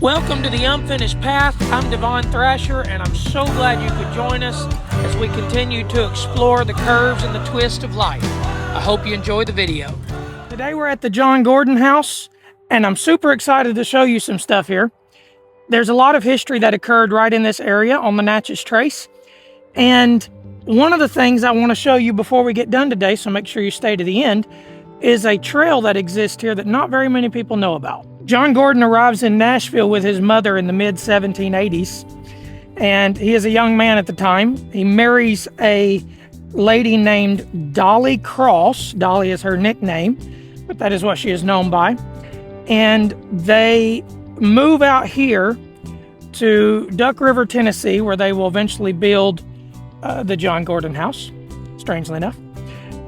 Welcome to the Unfinished Path. I'm Devon Thrasher, and I'm so glad you could join us as we continue to explore the curves and the twists of life. I hope you enjoy the video. Today we're at the John Gordon house, and I'm super excited to show you some stuff here. There's a lot of history that occurred right in this area on the Natchez Trace, and one of the things I want to show you before we get done today, so make sure you stay to the end, is a trail that exists here that not very many people know about. John Gordon arrives in Nashville with his mother in the mid-1780s, and he is a young man at the time. He marries a lady named Dolly Cross. Dolly is her nickname, but that is what she is known by. And they move out here to Duck River, Tennessee, where they will eventually build the John Gordon house, strangely enough,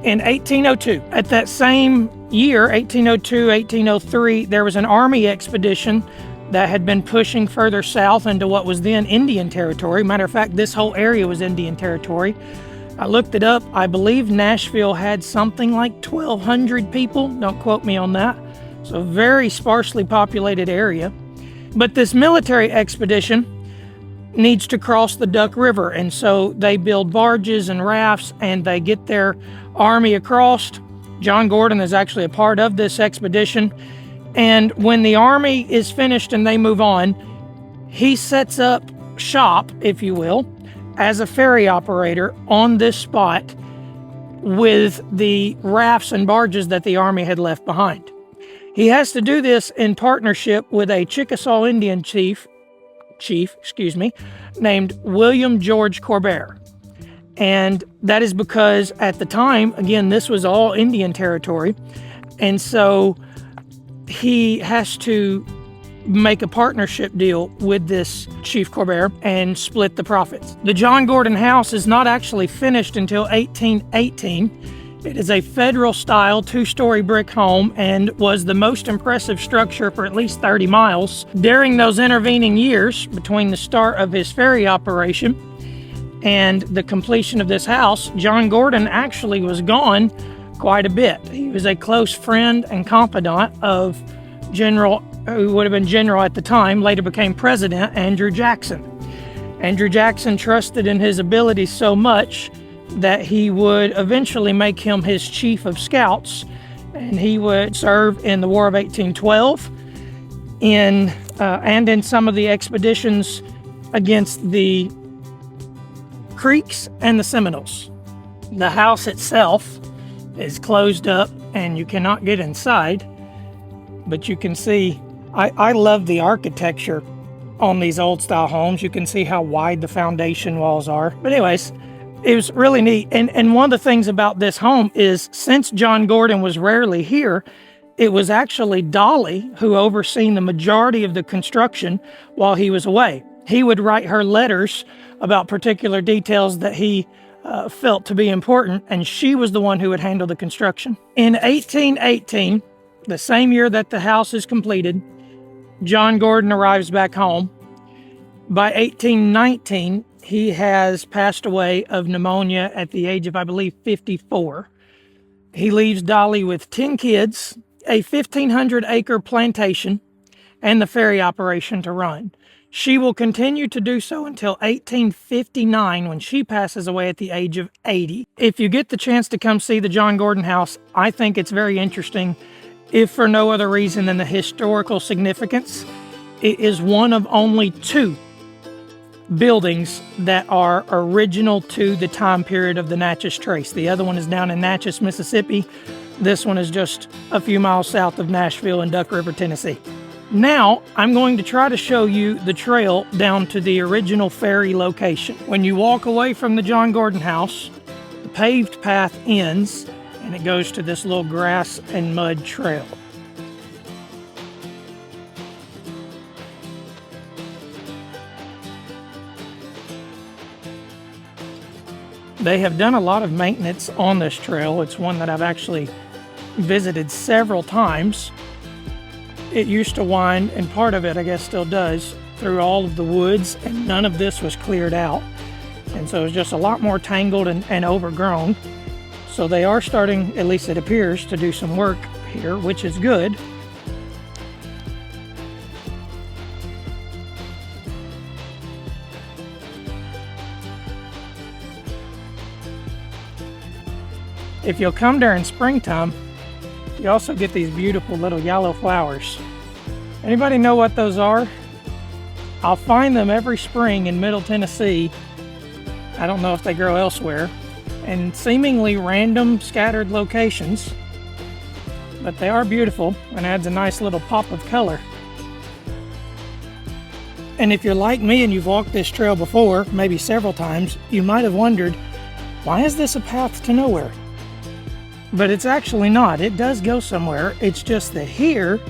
in 1802. At that same year, 1802, 1803, there was an army expedition that had been pushing further south into what was then Indian territory. Matter of fact, this whole area was Indian territory. I looked it up. I believe Nashville had something like 1,200 people. Don't quote me on that. So very sparsely populated area. But this military expedition needs to cross the Duck River, and so they build barges and rafts and they get their army across. John Gordon is actually a part of this expedition, and when the army is finished and they move on, he sets up shop, if you will, as a ferry operator on this spot with the rafts and barges that the army had left behind. He has to do this in partnership with a Chickasaw Indian chief, named William George Colbert. And that is because at the time, again, this was all Indian territory. And so he has to make a partnership deal with this Chief Colbert and split the profits. The John Gordon house is not actually finished until 1818. It is a Federal-style two-story brick home and was the most impressive structure for at least 30 miles. During those intervening years, between the start of his ferry operation and the completion of this house, John Gordon actually was gone quite a bit. He was a close friend and confidant of General, who would have been general at the time, later became President, Andrew Jackson. Andrew Jackson trusted in his abilities so much that he would eventually make him his chief of scouts, and he would serve in the War of 1812 and in some of the expeditions against the Creeks and the Seminoles. The house itself is closed up and you cannot get inside, but you can see, I love the architecture on these old style homes. You can see how wide the foundation walls are. But anyways, it was really neat. And one of the things about this home is, since John Gordon was rarely here, it was actually Dolly who overseen the majority of the construction while he was away. He would write her letters about particular details that he felt to be important, and she was the one who would handle the construction. In 1818, the same year that the house is completed, John Gordon arrives back home. By 1819, he has passed away of pneumonia at the age of, I believe, 54. He leaves Dolly with 10 kids, a 1,500-acre plantation, and the ferry operation to run. She will continue to do so until 1859, when she passes away at the age of 80. If you get the chance to come see the John Gordon house, I think it's very interesting, if for no other reason than the historical significance. It is one of only two buildings that are original to the time period of the Natchez Trace. The other one is down in Natchez, Mississippi. This one is just a few miles south of Nashville in Duck River, Tennessee. Now, I'm going to try to show you the trail down to the original ferry location. When you walk away from the John Gordon house, the paved path ends and it goes to this little grass and mud trail. They have done a lot of maintenance on this trail. It's one that I've actually visited several times. It used to wind, and part of it I guess still does, through all of the woods, and none of this was cleared out. And so it's just a lot more tangled and overgrown. So they are starting, at least it appears, to do some work here, which is good. if you'll come during springtime, you also get these beautiful little yellow flowers. Anybody know what those are? I'll find them every spring in Middle Tennessee. I don't know if they grow elsewhere, in seemingly random scattered locations, but they are beautiful and adds a nice little pop of color. And if you're like me and you've walked this trail before, maybe several times, you might have wondered, why is this a path to nowhere? But it's actually not. It does go somewhere. It's just that here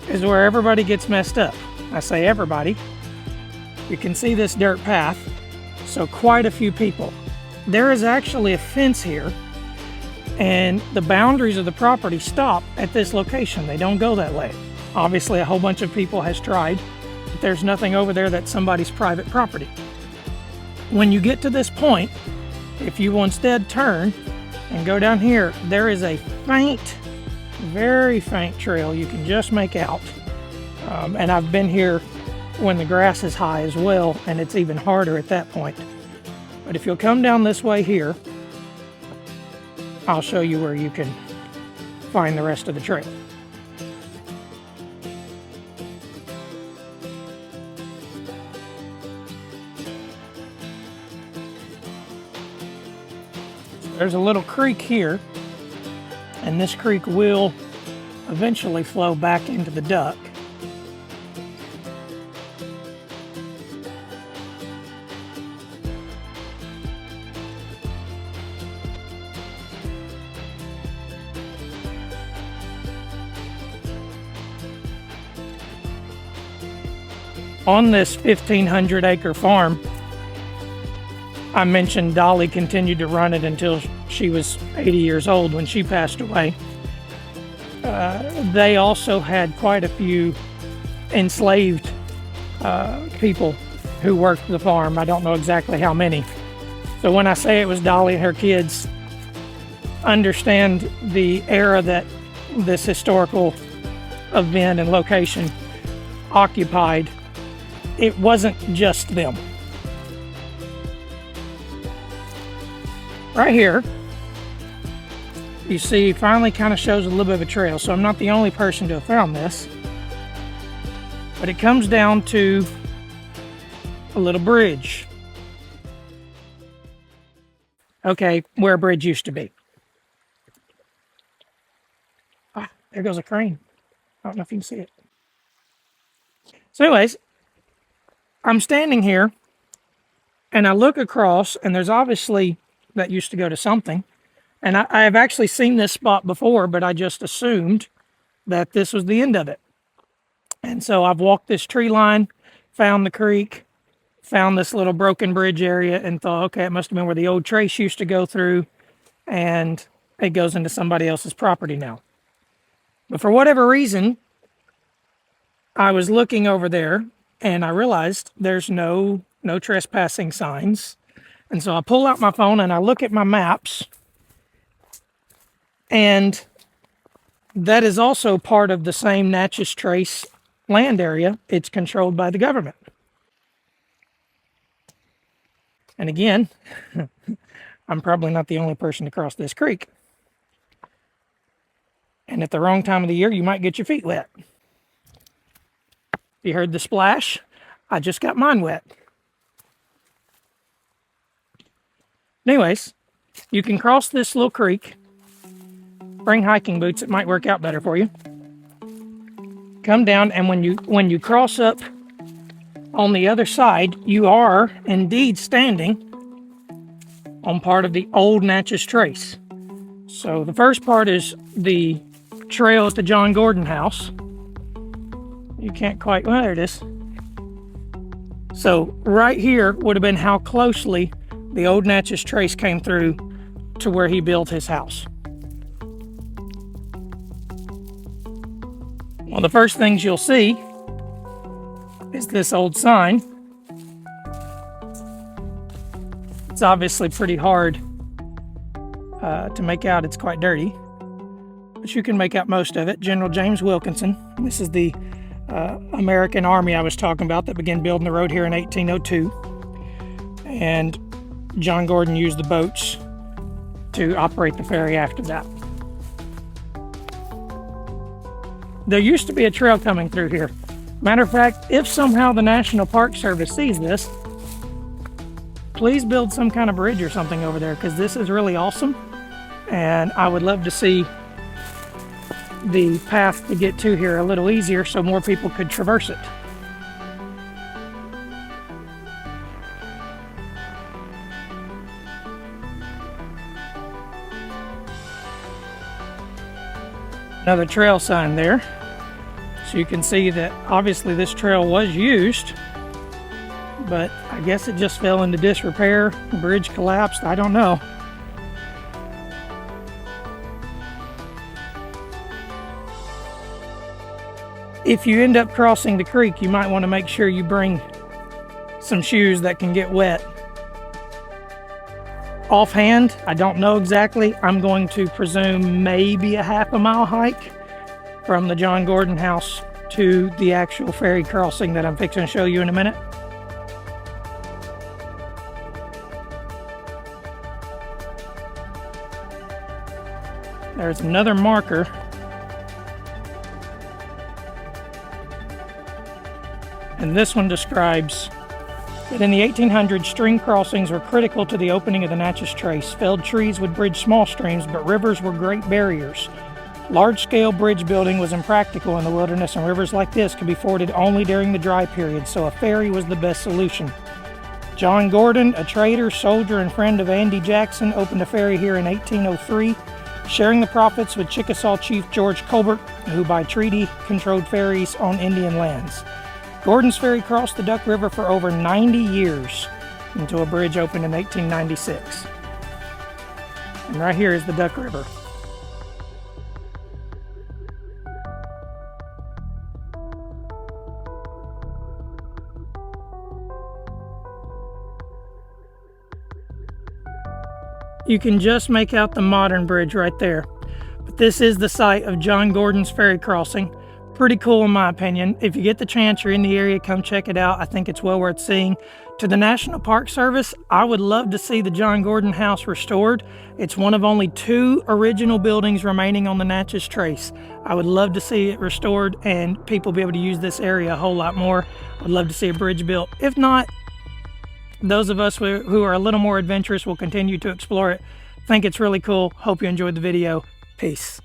is where everybody gets messed up. I say everybody. You can see this dirt path, so quite a few people. There is actually a fence here, and the boundaries of the property stop at this location. They don't go that way. Obviously, a whole bunch of people has tried, but there's nothing over there that's somebody's private property. When you get to this point, if you will instead turn and go down here, there is a faint, very faint trail you can just make out. And I've been here when the grass is high as well, and it's even harder at that point. But if you'll come down this way here, I'll show you where you can find the rest of the trail. There's a little creek here, and this creek will eventually flow back into the duck. On this 1,500 acre farm, I mentioned Dolly continued to run it until she was 80 years old when she passed away. They also had quite a few enslaved people who worked the farm. I don't know exactly how many. So when I say it was Dolly and her kids, understand the era that this historical event and location occupied. It wasn't just them. Right here, you see, finally kind of shows a little bit of a trail. So I'm not the only person to have found this, but it comes down to a little bridge. Okay, where a bridge used to be. Ah, there goes a crane. I don't know if you can see it. So anyways, I'm standing here and I look across, and there's obviously, that used to go to something. And I have actually seen this spot before, but I just assumed that this was the end of it. And so I've walked this tree line, found the creek, found this little broken bridge area, and thought, okay, it must have been where the old trace used to go through, and it goes into somebody else's property now. But for whatever reason, I was looking over there, and I realized there's no trespassing signs. And so I pull out my phone and I look at my maps, and that is also part of the same Natchez Trace land area. It's controlled by the government. And again, I'm probably not the only person to cross this creek. And at the wrong time of the year, you might get your feet wet. You heard the splash? I just got mine wet. Anyways, you can cross this little creek. Bring hiking boots, it might work out better for you. Come down, and when you cross up on the other side, you are indeed standing on part of the old Natchez Trace. So the first part is the trail at the John Gordon house. You can't quite, well, there it is. So right here would have been how closely the old Natchez Trace came through to where he built his house. One of the first things you'll see is this old sign. It's obviously pretty hard to make out. It's quite dirty, but you can make out most of it. General James Wilkinson. This is the American Army I was talking about that began building the road here in 1802. And John Gordon used the boats to operate the ferry after that. There used to be a trail coming through here. Matter of fact, if somehow the National Park Service sees this, please build some kind of bridge or something over there, because this is really awesome. And I would love to see the path to get to here a little easier so more people could traverse it. Another trail sign there. So you can see that obviously this trail was used, but I guess it just fell into disrepair. The bridge collapsed, I don't know. If you end up crossing the creek, you might want to make sure you bring some shoes that can get wet. Offhand, I don't know exactly. I'm going to presume maybe a half-a-mile hike from the John Gordon house to the actual ferry crossing that I'm fixing to show you in a minute. There's another marker. And this one describes that in the 1800s, stream crossings were critical to the opening of the Natchez Trace. Felled trees would bridge small streams, but rivers were great barriers. Large-scale bridge building was impractical in the wilderness, and rivers like this could be forded only during the dry period, so a ferry was the best solution. John Gordon, a trader, soldier, and friend of Andy Jackson, opened a ferry here in 1803, sharing the profits with Chickasaw Chief George Colbert, who by treaty controlled ferries on Indian lands. Gordon's ferry crossed the Duck River for over 90 years until a bridge opened in 1896. And right here is the Duck River. You can just make out the modern bridge right there. But this is the site of John Gordon's ferry crossing. Pretty cool in my opinion. If you get the chance, you're in the area, come check it out. I think it's well worth seeing. To the National Park Service, I would love to see the John Gordon house restored. It's one of only 2 original buildings remaining on the Natchez Trace. I would love to see it restored and people be able to use this area a whole lot more. I'd love to see a bridge built. If not, those of us who are a little more adventurous will continue to explore it. Think it's really cool. Hope you enjoyed the video. Peace.